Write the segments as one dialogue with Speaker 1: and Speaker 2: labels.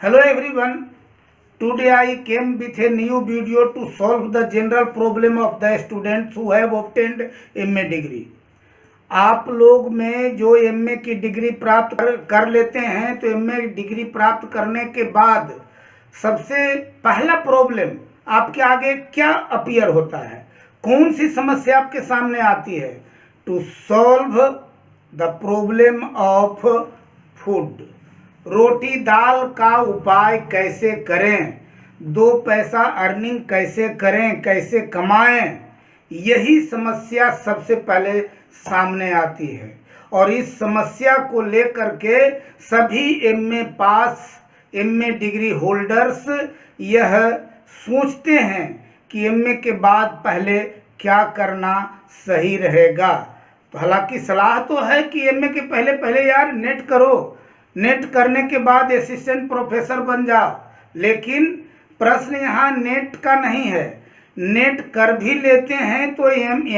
Speaker 1: Hello everyone. Today I came with a new video to solve the general problem of the students who have obtained MA degree. आप लोग में जो MA की degree प्राप्त कर लेते हैं तो MA डिग्री प्राप्त करने के बाद सबसे पहला प्रॉब्लम आपके आगे क्या अपीयर होता है, कौन सी समस्या आपके सामने आती है? To solve the problem of food, रोटी दाल का उपाय कैसे करें, दो पैसा अर्निंग कैसे करें, कैसे कमाएं, यही समस्या सबसे पहले सामने आती है। और इस समस्या को लेकर के सभी MA पास MA डिग्री होल्डर्स यह सोचते हैं कि MA के बाद पहले क्या करना सही रहेगा। तो हालांकि सलाह तो है कि MA के पहले यार नेट करो, नेट करने के बाद असिस्टेंट प्रोफेसर बन जाओ, लेकिन प्रश्न यहाँ नेट का नहीं है। नेट कर भी लेते हैं तो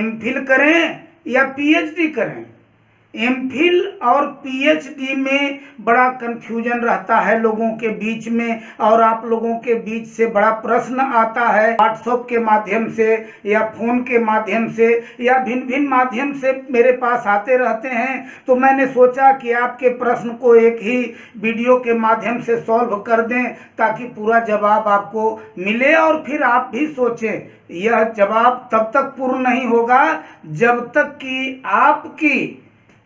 Speaker 1: MPhil करें या PhD करें। MPhil और PhD में बड़ा कन्फ्यूजन रहता है लोगों के बीच में, और आप लोगों के बीच से बड़ा प्रश्न आता है व्हाट्सएप के माध्यम से या फ़ोन के माध्यम से या भिन्न भिन्न माध्यम से मेरे पास आते रहते हैं। तो मैंने सोचा कि आपके प्रश्न को एक ही वीडियो के माध्यम से सॉल्व कर दें ताकि पूरा जवाब आपको मिले, और फिर आप भी सोचें। यह जवाब तब तक पूर्ण नहीं होगा जब तक कि आपकी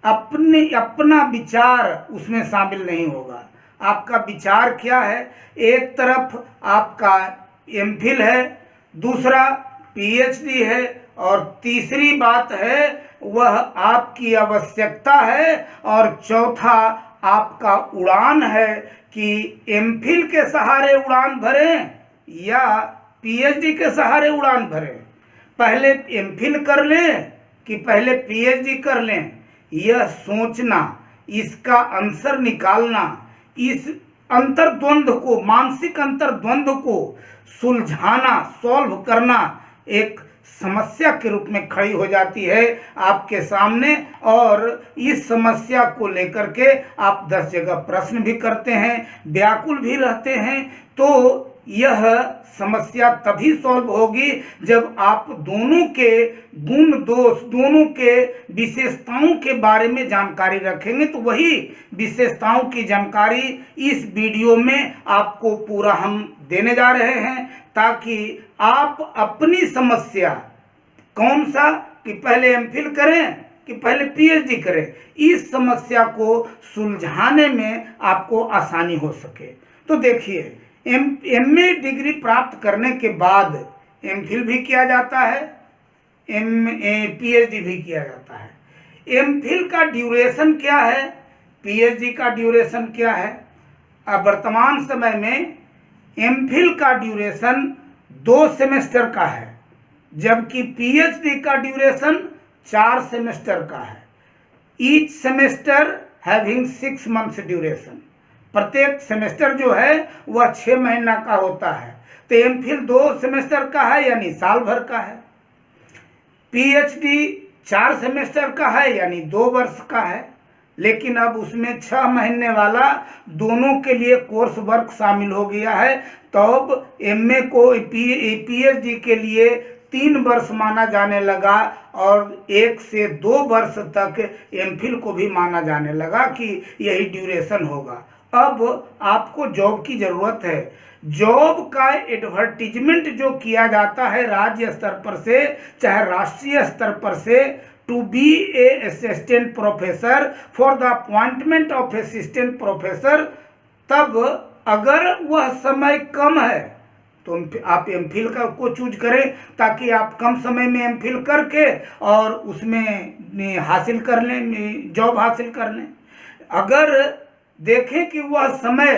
Speaker 1: अपना विचार उसमें शामिल नहीं होगा। आपका विचार क्या है? एक तरफ आपका MPhil है, दूसरा PhD है, और तीसरी बात है वह आपकी आवश्यकता है, और चौथा आपका उड़ान है कि MPhil के सहारे उड़ान भरें या PhD के सहारे उड़ान भरें। पहले MPhil कर लें कि पहले PhD कर लें, यह सोचना, इसका आंसर निकालना, इस अंतर्द्वंद को, मानसिक अंतर्द्वंद को सुलझाना, सॉल्व करना एक समस्या के रूप में खड़ी हो जाती है आपके सामने। और इस समस्या को लेकर के आप 10 जगह प्रश्न भी करते हैं, व्याकुल भी रहते हैं। तो यह समस्या तभी सॉल्व होगी जब आप दोनों के गुण दोष, दोनों के विशेषताओं के बारे में जानकारी रखेंगे। तो वही विशेषताओं की जानकारी इस वीडियो में आपको पूरा हम देने जा रहे हैं, ताकि आप अपनी समस्या, कौन सा कि पहले MPhil करें कि पहले PhD करें, इस समस्या को सुलझाने में आपको आसानी हो सके। तो देखिए, MA डिग्री प्राप्त करने के बाद MPhil भी किया जाता है, PhD भी किया जाता है। MPhil का ड्यूरेशन क्या है, PhD का ड्यूरेशन क्या है? अब वर्तमान समय में MPhil का ड्यूरेशन 2 सेमेस्टर का है, जबकि PhD का ड्यूरेशन 4 सेमेस्टर का है। Each semester having 6 months duration. प्रत्येक सेमेस्टर जो है वह 6 महीना का होता है। तो MPhil 2 सेमेस्टर का है यानी साल भर का है। PhD 4 सेमेस्टर का है यानी 2 वर्ष का है, लेकिन अब उसमें 6 महीने वाला दोनों के लिए कोर्स वर्क शामिल हो गया है। तो अब MA को PhD के लिए 3 वर्ष माना जाने लगा, और 1 से 2 वर्ष तक MPhil को भी माना जाने लगा कि यही ड्यूरेशन होगा। अब आपको जॉब की ज़रूरत है। जॉब का एडवर्टीजमेंट जो किया जाता है राज्य स्तर पर से चाहे राष्ट्रीय स्तर पर से, to be a assistant professor for the appointment of assistant professor, तब अगर वह समय कम है तो आप MPhil को चूज करें, ताकि आप कम समय में MPhil करके और उसमें हासिल कर लें, जॉब हासिल कर लें। अगर देखें कि वह समय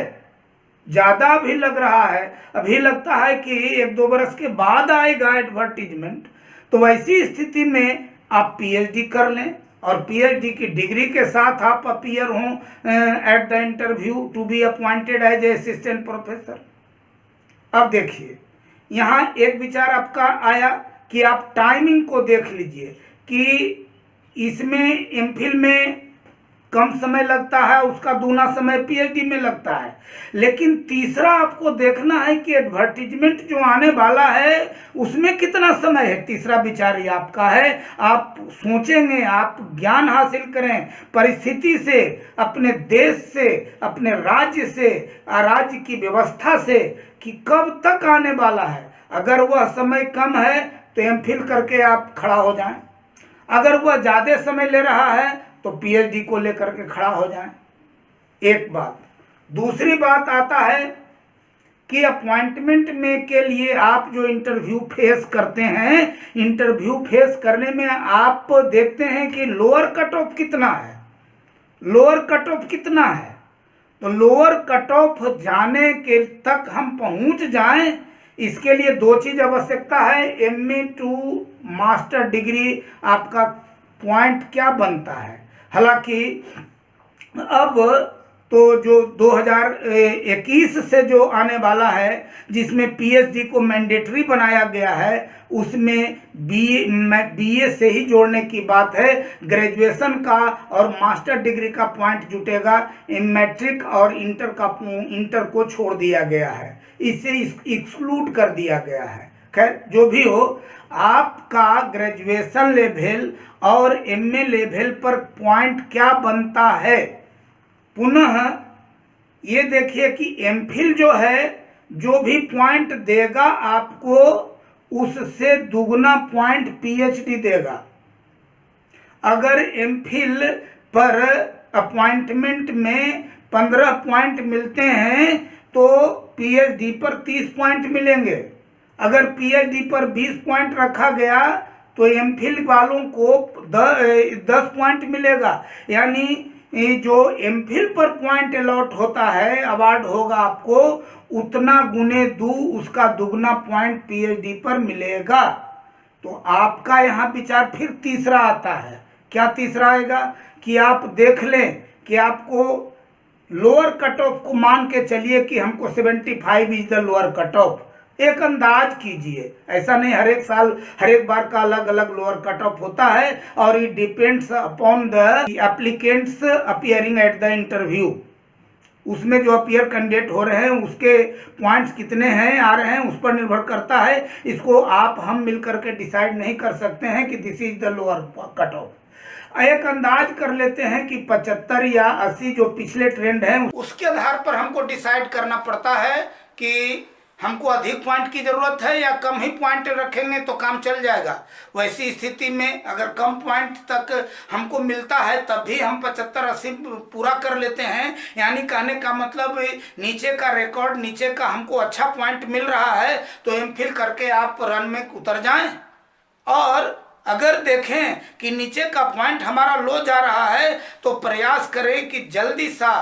Speaker 1: ज़्यादा भी लग रहा है, अभी लगता है कि 1-2 बरस के बाद आएगा एडवर्टीजमेंट, तो वैसी स्थिति में आप PhD कर लें, और PhD की डिग्री के साथ आप अपीयर हों at the interview to be appointed as a assistant professor. अब देखिए, यहाँ एक विचार आपका आया कि आप टाइमिंग को देख लीजिए कि इसमें MPhil में कम समय लगता है, उसका दूना समय पीएचडी में लगता है। लेकिन तीसरा आपको देखना है कि एडवर्टीजमेंट जो आने वाला है उसमें कितना समय है। तीसरा विचार ये आपका है। आप सोचेंगे, आप ज्ञान हासिल करें परिस्थिति से, अपने देश से, अपने राज्य से, राज्य की व्यवस्था से, कि कब तक आने वाला है। अगर वह समय कम है तो एमफिल करके आप खड़ा हो जाएं, अगर वह ज़्यादा समय ले रहा है तो पीएचडी को लेकर के खड़ा हो जाएं। एक बात। दूसरी बात आता है कि अपॉइंटमेंट में के लिए आप जो इंटरव्यू फेस करते हैं, इंटरव्यू फेस करने में आप देखते हैं कि लोअर कट ऑफ कितना है, लोअर कट ऑफ कितना है। तो लोअर कट ऑफ जाने के तक हम पहुंच जाएं, इसके लिए दो चीज आवश्यकता है। एमए टू मास्टर डिग्री आपका पॉइंट क्या बनता है। हालांकि अब तो जो 2021 से जो आने वाला है, जिसमें पीएचडी को मैंडेटरी बनाया गया है, उसमें बीए से ही जोड़ने की बात है। ग्रेजुएशन का और मास्टर डिग्री का पॉइंट जुटेगा, मैट्रिक और इंटर को छोड़ दिया गया है, इसे एक्सक्लूड कर दिया गया है। खैर जो भी हो, आपका ग्रेजुएशन लेवल और एमए लेवल पर पॉइंट क्या बनता है। पुनः ये देखिए कि एमफिल जो है, जो भी पॉइंट देगा आपको उससे दुगना पॉइंट पीएचडी देगा। अगर एमफिल पर अपॉइंटमेंट में 15 पॉइंट मिलते हैं तो पीएचडी पर 30 पॉइंट मिलेंगे। अगर पीएचडी पर 20 पॉइंट रखा गया तो एमफिल वालों को 10 पॉइंट मिलेगा। यानी जो एमफिल पर पॉइंट अलॉट होता है, अवार्ड होगा आपको, उतना गुने उसका दुगना पॉइंट पीएचडी पर मिलेगा। तो आपका यहाँ विचार फिर तीसरा आता है। क्या तीसरा आएगा कि आप देख लें कि आपको लोअर कट ऑफ को मान के चलिए कि हमको 75 is the lower cut off. एक अंदाज कीजिए, ऐसा नहीं हर एक साल हर एक बार का अलग अलग लोअर कट ऑफ होता है, और it depends upon the applicants appearing eight the interview. उसमें जो अपियर कैंडिडेट हो रहे हैं उसके पॉइंट्स कितने हैं आ रहे हैं, उस पर निर्भर करता है। इसको आप हम मिलकर के डिसाइड नहीं कर सकते हैं कि this is the lower cut off. एक अंदाज कर लेते हैं कि 75 या 80 जो पिछले ट्रेंड है, उसके आधार पर हमको डिसाइड करना पड़ता है कि हमको अधिक पॉइंट की ज़रूरत है या कम ही पॉइंट रखेंगे तो काम चल जाएगा। वैसी स्थिति में अगर कम पॉइंट तक हमको मिलता है तब भी हम 75-80 पूरा कर लेते हैं। यानी कहने का मतलब नीचे का रिकॉर्ड, नीचे का हमको अच्छा पॉइंट मिल रहा है तो एमफिल करके आप रन में उतर जाएं। और अगर देखें कि नीचे का पॉइंट हमारा लो जा रहा है तो प्रयास करें कि जल्दी सा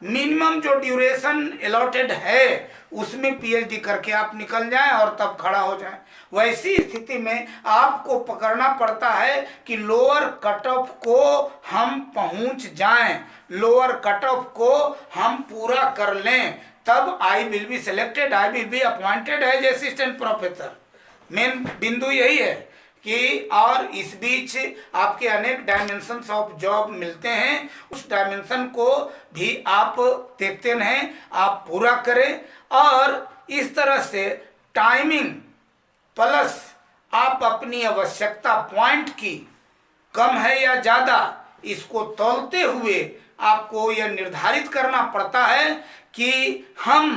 Speaker 1: मिनिमम जो ड्यूरेशन अलॉटेड है उसमें पीएचडी करके आप निकल जाएं और तब खड़ा हो जाएं। वैसी स्थिति में आपको पकड़ना पड़ता है कि लोअर कट ऑफ को हम पहुंच जाएं, लोअर कट ऑफ को हम पूरा कर लें, तब I will be selected, I will be appointed as assistant professor. Main बिंदु यही है कि और इस बीच आपके अनेक डायमेंशंस ऑफ जॉब मिलते हैं, उस डायमेंशन को भी आप देखते रहें, आप पूरा करें। और इस तरह से टाइमिंग प्लस आप अपनी आवश्यकता पॉइंट की कम है या ज़्यादा, इसको तौलते हुए आपको यह निर्धारित करना पड़ता है कि हम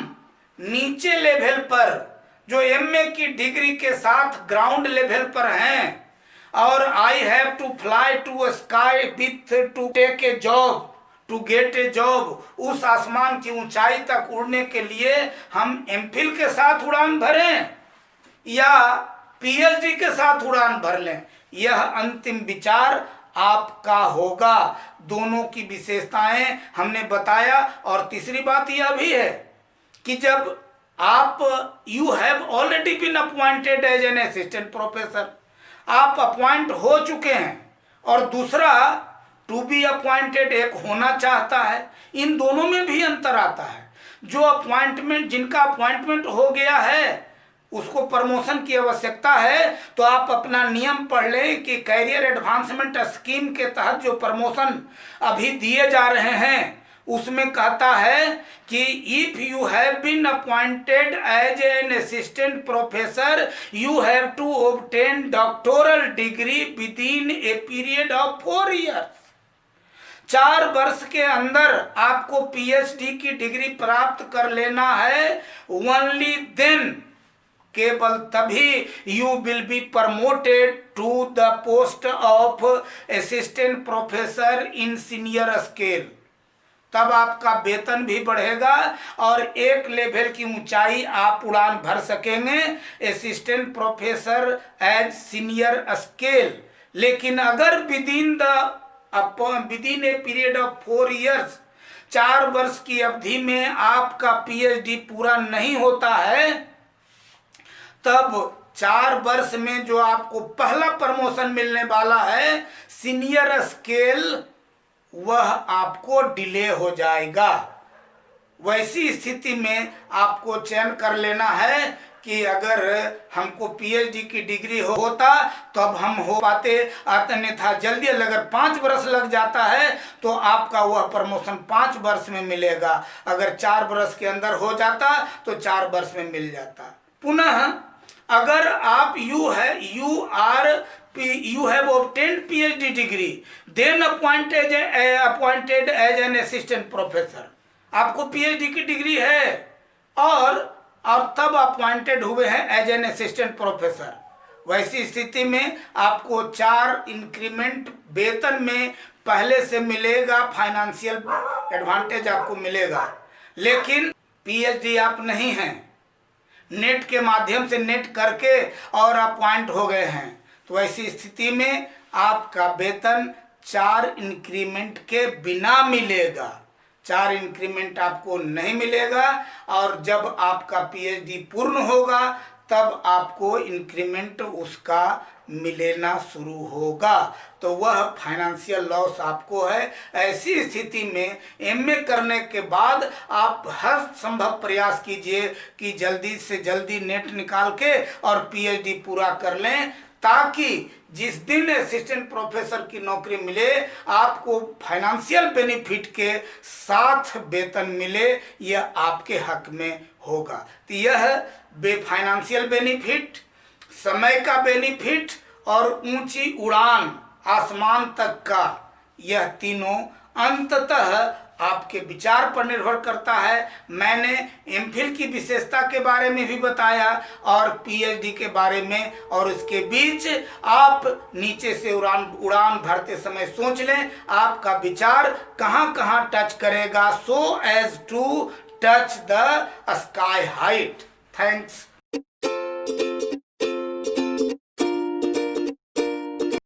Speaker 1: नीचे लेवल पर जो एमए की डिग्री के साथ ग्राउंड लेवल पर हैं, और I have to fly to sky with to take a job to get a job, उस आसमान की ऊंचाई तक उड़ने के लिए हम एमफिल के साथ उड़ान भरें या पीएचडी के साथ उड़ान भर लें, यह अंतिम विचार आपका होगा। दोनों की विशेषताएं हमने बताया। और तीसरी बात यह भी है कि जब आप you have already been appointed as an assistant professor, आप अपॉइंट हो चुके हैं, और दूसरा टू बी अपॉइंटेड एक होना चाहता है। इन दोनों में भी अंतर आता है। जो अपॉइंटमेंट, जिनका अपॉइंटमेंट हो गया है उसको प्रमोशन की आवश्यकता है, तो आप अपना नियम पढ़ लें कि कैरियर एडवांसमेंट स्कीम के तहत जो प्रमोशन अभी दिए जा रहे हैं उसमें कहता है कि if you have been appointed as an assistant professor you have to obtain doctoral degree within a period of 4 years. 4 वर्ष के अंदर आपको पीएचडी की डिग्री प्राप्त कर लेना है। ओनली देन, केवल तभी you will be promoted to the post of assistant professor in senior scale. तब आपका वेतन भी बढ़ेगा और एक लेवल की ऊंचाई आप उड़ान भर सकेंगे assistant professor as senior scale. लेकिन अगर within a period of 4 years, 4 वर्ष की अवधि में आपका पीएचडी पूरा नहीं होता है, तब 4 वर्ष में जो आपको पहला प्रमोशन मिलने वाला है सीनियर स्केल, वह आपको डिले हो जाएगा। वैसी स्थिति में आपको चयन कर लेना है कि अगर हमको पीएचडी की डिग्री होता तो अब हम हो पाते, अन्यथा जल्दी अगर 5 वर्ष लग जाता है तो आपका वह प्रमोशन 5 वर्ष में मिलेगा। अगर 4 वर्ष के अंदर हो जाता तो 4 वर्ष में मिल जाता। पुनः अगर आप you have obtained PhD degree then appointed as an assistant professor, आपको पीएचडी की डिग्री है और तब अपॉइंटेड हुए हैं एज एन असिस्टेंट प्रोफेसर। वैसी स्थिति में आपको 4 इंक्रीमेंट वेतन में पहले से मिलेगा, फाइनेंशियल एडवांटेज आपको मिलेगा। लेकिन पीएचडी आप नहीं हैं, नेट के माध्यम से नेट करके और अपॉइंट हो गए हैं, तो ऐसी स्थिति में आपका वेतन 4 इंक्रीमेंट के बिना मिलेगा। 4 इंक्रीमेंट आपको नहीं मिलेगा और जब आपका पीएचडी पूर्ण होगा तब आपको इंक्रीमेंट उसका मिलना शुरू होगा। तो वह फाइनेंशियल लॉस आपको है। ऐसी स्थिति में एमए करने के बाद आप हर संभव प्रयास कीजिए कि जल्दी से जल्दी नेट निकाल के और पीएचडी पूरा कर लें, ताकि जिस दिन असिस्टेंट प्रोफेसर की नौकरी मिले आपको फाइनेंशियल बेनिफिट के साथ वेतन मिले, यह आपके हक में होगा। तो यह फाइनेंशियल बेनिफिट, समय का बेनिफिट और ऊंची उड़ान आसमान तक का, यह तीनों अंततः आपके विचार पर निर्भर करता है। मैंने एमफिल की विशेषता के बारे में भी बताया और पीएचडी के बारे में, और इसके बीच आप नीचे से उड़ान भरते समय सोच लें आपका विचार कहां कहां टच करेगा, so as to touch the sky height. Thanks.